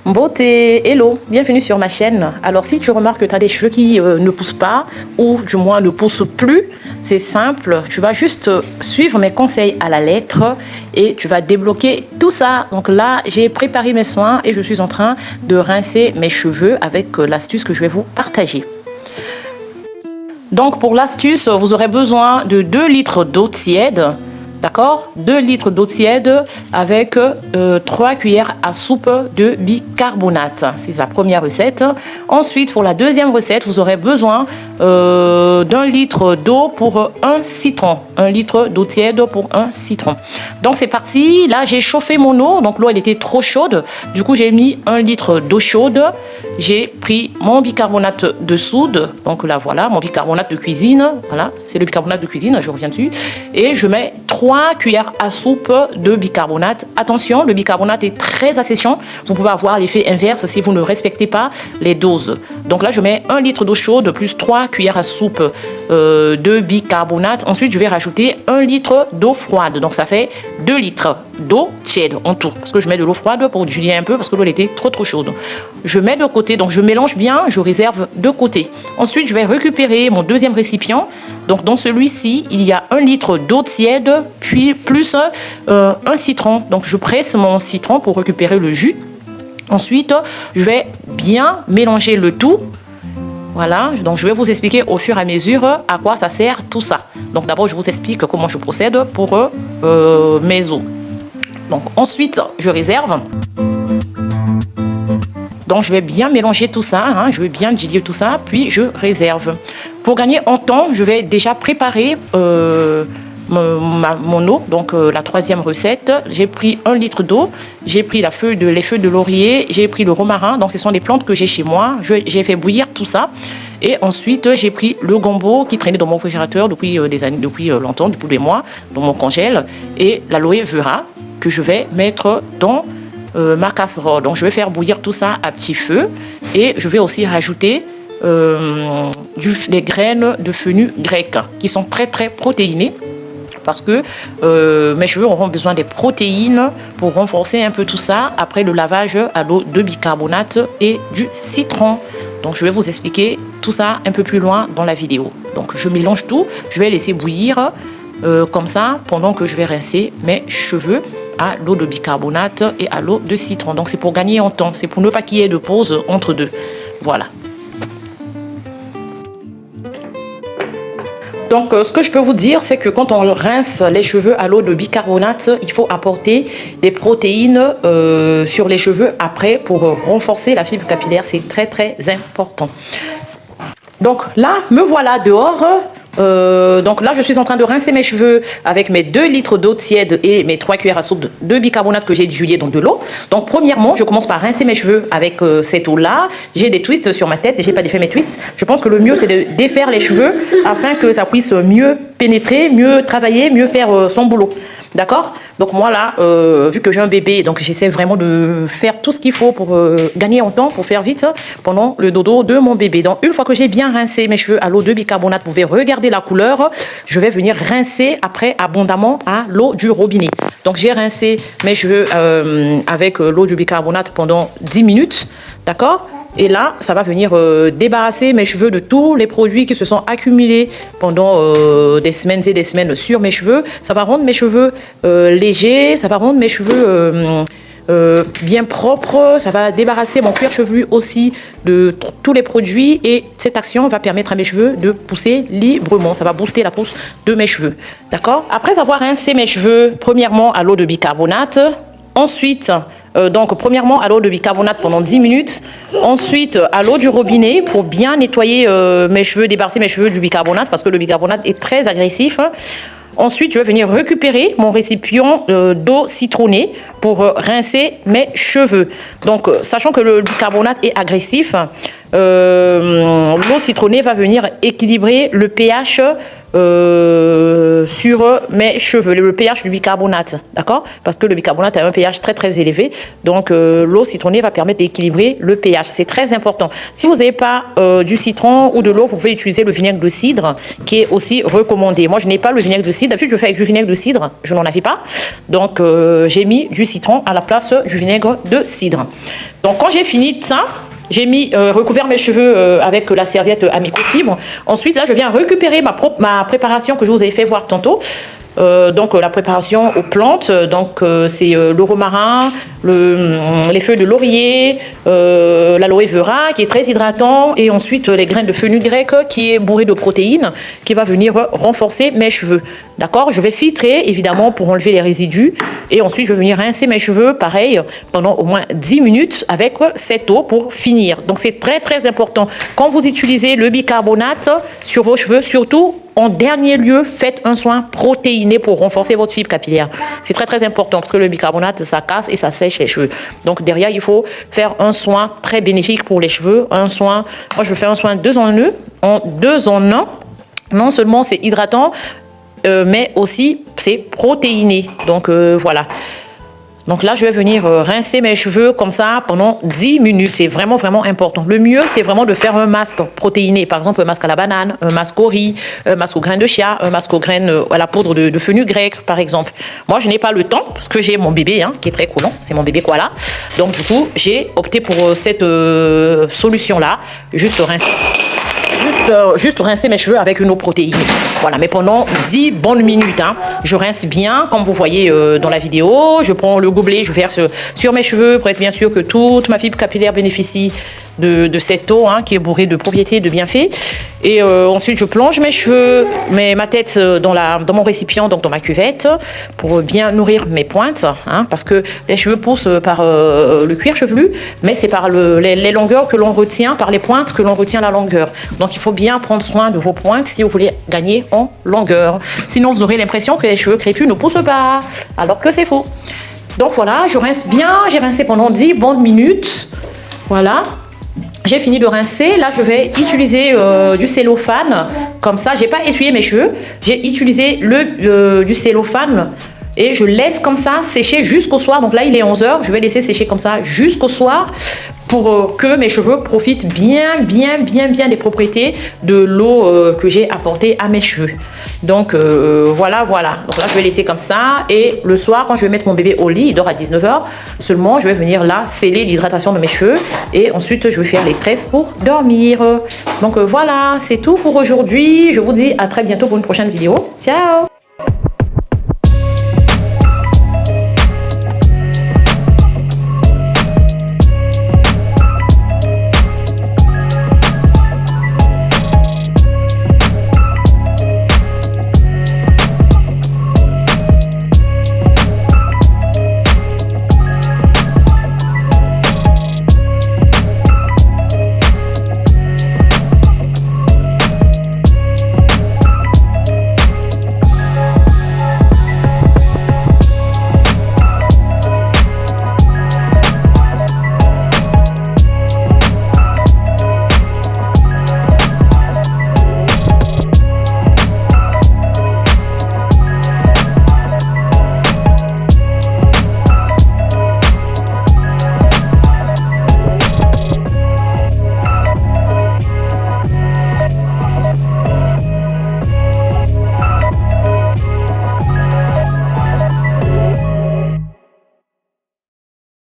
Beauté, hello, bienvenue sur ma chaîne. Alors si tu remarques que tu as des cheveux qui ne poussent pas ou du moins ne poussent plus, c'est simple, tu vas juste suivre mes conseils à la lettre et tu vas débloquer tout ça. Donc là, j'ai préparé mes soins et je suis en train de rincer mes cheveux avec l'astuce que je vais vous partager. Donc pour l'astuce, vous aurez besoin de 2 litres d'eau tiède. D'accord, 2 litres d'eau tiède avec 3 cuillères à soupe de bicarbonate. C'est la première recette. Ensuite, pour la deuxième recette, vous aurez besoin d'1 litre d'eau pour un citron. 1 litre d'eau tiède pour un citron. Donc c'est parti. Là, j'ai chauffé mon eau. Donc l'eau, elle était trop chaude. Du coup, j'ai mis 1 litre d'eau chaude. J'ai pris mon bicarbonate de soude. Donc là, voilà, mon bicarbonate de cuisine. Voilà, c'est le bicarbonate de cuisine. Je reviens dessus. Et je mets 3 cuillères à soupe de bicarbonate. Attention, le bicarbonate est très asséchant. Vous pouvez avoir l'effet inverse si vous ne respectez pas les doses. Donc là, je mets 1 litre d'eau chaude plus 3 cuillères à soupe de bicarbonate. Ensuite, je vais rajouter 1 litre d'eau froide. Donc ça fait 2 litres d'eau tiède en tout. Parce que je mets de l'eau froide pour diluer un peu parce que l'eau était trop chaude. Je mets de côté, donc je mélange bien, je réserve de côté. Ensuite, je vais récupérer mon deuxième récipient. Donc dans celui-ci, il y a 1 litre d'eau tiède, puis plus un citron. Donc je presse mon citron pour récupérer le jus. Ensuite, je vais bien mélanger le tout. Voilà, donc je vais vous expliquer au fur et à mesure à quoi ça sert tout ça. Donc d'abord, je vous explique comment je procède pour mes eaux. Donc ensuite, je réserve. Donc je vais bien mélanger tout ça, hein, je vais bien diluer tout ça, puis je réserve. Pour gagner en temps, je vais déjà préparer mon eau, donc la troisième recette. J'ai pris 1 litre d'eau, j'ai pris les feuilles de laurier, j'ai pris le romarin, donc ce sont des plantes que j'ai chez moi. J'ai fait bouillir tout ça. Et ensuite, j'ai pris le gombo qui traînait dans mon réfrigérateur depuis des années, depuis longtemps, depuis des mois, dans mon congèle, et l'aloe vera que je vais mettre dans ma casserole. Donc je vais faire bouillir tout ça à petit feu et je vais aussi rajouter les graines de fenouil grec qui sont très protéinées parce que mes cheveux auront besoin des protéines pour renforcer un peu tout ça après le lavage à l'eau de bicarbonate et du citron. Donc je vais vous expliquer tout ça un peu plus loin dans la vidéo. Donc je mélange tout, je vais laisser bouillir comme ça pendant que je vais rincer mes cheveux à l'eau de bicarbonate et à l'eau de citron. Donc c'est pour gagner en temps, c'est pour ne pas qu'il y ait de pause entre deux. Voilà. Donc ce que je peux vous dire, c'est que quand on rince les cheveux à l'eau de bicarbonate, il faut apporter des protéines sur les cheveux après pour renforcer la fibre capillaire. C'est très important. Donc là, me voilà dehors. Donc là, je suis en train de rincer mes cheveux avec mes 2 litres d'eau tiède et mes 3 cuillères à soupe de bicarbonate que j'ai dilué dans de l'eau. Donc premièrement, je commence par rincer mes cheveux avec cette eau-là. J'ai des twists sur ma tête et j'ai pas défait mes twists. Je pense que le mieux, c'est de défaire les cheveux afin que ça puisse mieux pénétrer, mieux travailler, mieux faire son boulot. D'accord? Donc moi là, vu que j'ai un bébé, donc j'essaie vraiment de faire tout ce qu'il faut pour gagner en temps, pour faire vite pendant le dodo de mon bébé. Donc une fois que j'ai bien rincé mes cheveux à l'eau de bicarbonate, vous pouvez regarder la couleur. Je vais venir rincer après abondamment à l'eau du robinet. Donc j'ai rincé mes cheveux avec l'eau du bicarbonate pendant 10 minutes. D'accord? Et là, ça va venir débarrasser mes cheveux de tous les produits qui se sont accumulés pendant des semaines et des semaines sur mes cheveux. Ça va rendre mes cheveux légers, ça va rendre mes cheveux bien propres. Ça va débarrasser mon cuir chevelu aussi de tous les produits. Et cette action va permettre à mes cheveux de pousser librement. Ça va booster la pousse de mes cheveux. D'accord? Après avoir rincé mes cheveux, premièrement à l'eau de bicarbonate, ensuite... donc premièrement à l'eau de bicarbonate pendant 10 minutes, ensuite à l'eau du robinet pour bien nettoyer mes cheveux, débarrasser mes cheveux du bicarbonate parce que le bicarbonate est très agressif. Ensuite, je vais venir récupérer mon récipient d'eau citronnée pour rincer mes cheveux. Donc, sachant que le bicarbonate est agressif, l'eau citronnée va venir équilibrer le pH sur mes cheveux, le pH du bicarbonate, d'accord? Parce que le bicarbonate a un pH très élevé, donc l'eau citronnée va permettre d'équilibrer le pH. C'est très important. Si vous n'avez pas du citron ou de l'eau, vous pouvez utiliser le vinaigre de cidre, qui est aussi recommandé. Moi, je n'ai pas le vinaigre de cidre. D'habitude, je fais avec du vinaigre de cidre. Je n'en avais pas, donc j'ai mis du citron à la place du vinaigre de cidre. Donc quand j'ai fini ça, j'ai recouvert mes cheveux avec la serviette Amicofibre. Ensuite, là, je viens récupérer ma préparation que je vous avais fait voir tantôt. Donc la préparation aux plantes, donc c'est le romarin, les feuilles de laurier, l'aloe vera qui est très hydratant, et ensuite les graines de fenugrec qui est bourré de protéines, qui va venir renforcer mes cheveux. D'accord, je vais filtrer évidemment pour enlever les résidus, et ensuite je vais venir rincer mes cheveux pareil pendant au moins 10 minutes avec cette eau pour finir. Donc c'est très très important quand vous utilisez le bicarbonate sur vos cheveux, surtout en dernier lieu, faites un soin protéiné pour renforcer votre fibre capillaire. C'est très très important parce que le bicarbonate, ça casse et ça sèche les cheveux. Donc derrière, il faut faire un soin très bénéfique pour les cheveux. Un soin, moi je fais un soin 2 en 1. Non seulement c'est hydratant, mais aussi c'est protéiné. Donc voilà. Donc là, je vais venir rincer mes cheveux comme ça pendant 10 minutes. C'est vraiment, vraiment important. Le mieux, c'est vraiment de faire un masque protéiné. Par exemple, un masque à la banane, un masque au riz, un masque aux graines de chia, un masque aux graines à la poudre de fenugrec, par exemple. Moi, je n'ai pas le temps parce que j'ai mon bébé qui est très coulant. C'est mon bébé koala. Donc, du coup, j'ai opté pour cette solution-là. Juste rincer mes cheveux avec une eau protéinée. Voilà, mais pendant 10 bonnes minutes. Je rince bien, comme vous voyez dans la vidéo. Je prends le gobelet, je verse sur mes cheveux pour être bien sûr que toute ma fibre capillaire bénéficie de cette eau qui est bourrée de propriétés, de bienfaits. Et ensuite, je plonge mes cheveux, ma tête dans mon récipient, donc dans ma cuvette, pour bien nourrir mes pointes. Parce que les cheveux poussent par le cuir chevelu, mais c'est par les longueurs que l'on retient, par les pointes que l'on retient la longueur. Donc, il faut bien prendre soin de vos pointes si vous voulez gagner en longueur. Sinon, vous aurez l'impression que les cheveux crépus ne poussent pas, alors que c'est faux. Donc, voilà, je rince bien. J'ai rincé pendant 10 bonnes minutes. Voilà. J'ai fini de rincer. Là, je vais utiliser du cellophane. Comme ça, j'ai pas essuyé mes cheveux. J'ai utilisé du cellophane et je laisse comme ça sécher jusqu'au soir. Donc là, il est 11 h. Je vais laisser sécher comme ça jusqu'au soir pour que mes cheveux profitent bien des propriétés de l'eau que j'ai apportée à mes cheveux. Donc voilà. Donc là, je vais laisser comme ça. Et le soir, quand je vais mettre mon bébé au lit, il dort à 19 h seulement, je vais venir là sceller l'hydratation de mes cheveux. Et ensuite, je vais faire les tresses pour dormir. Donc voilà, c'est tout pour aujourd'hui. Je vous dis à très bientôt pour une prochaine vidéo. Ciao!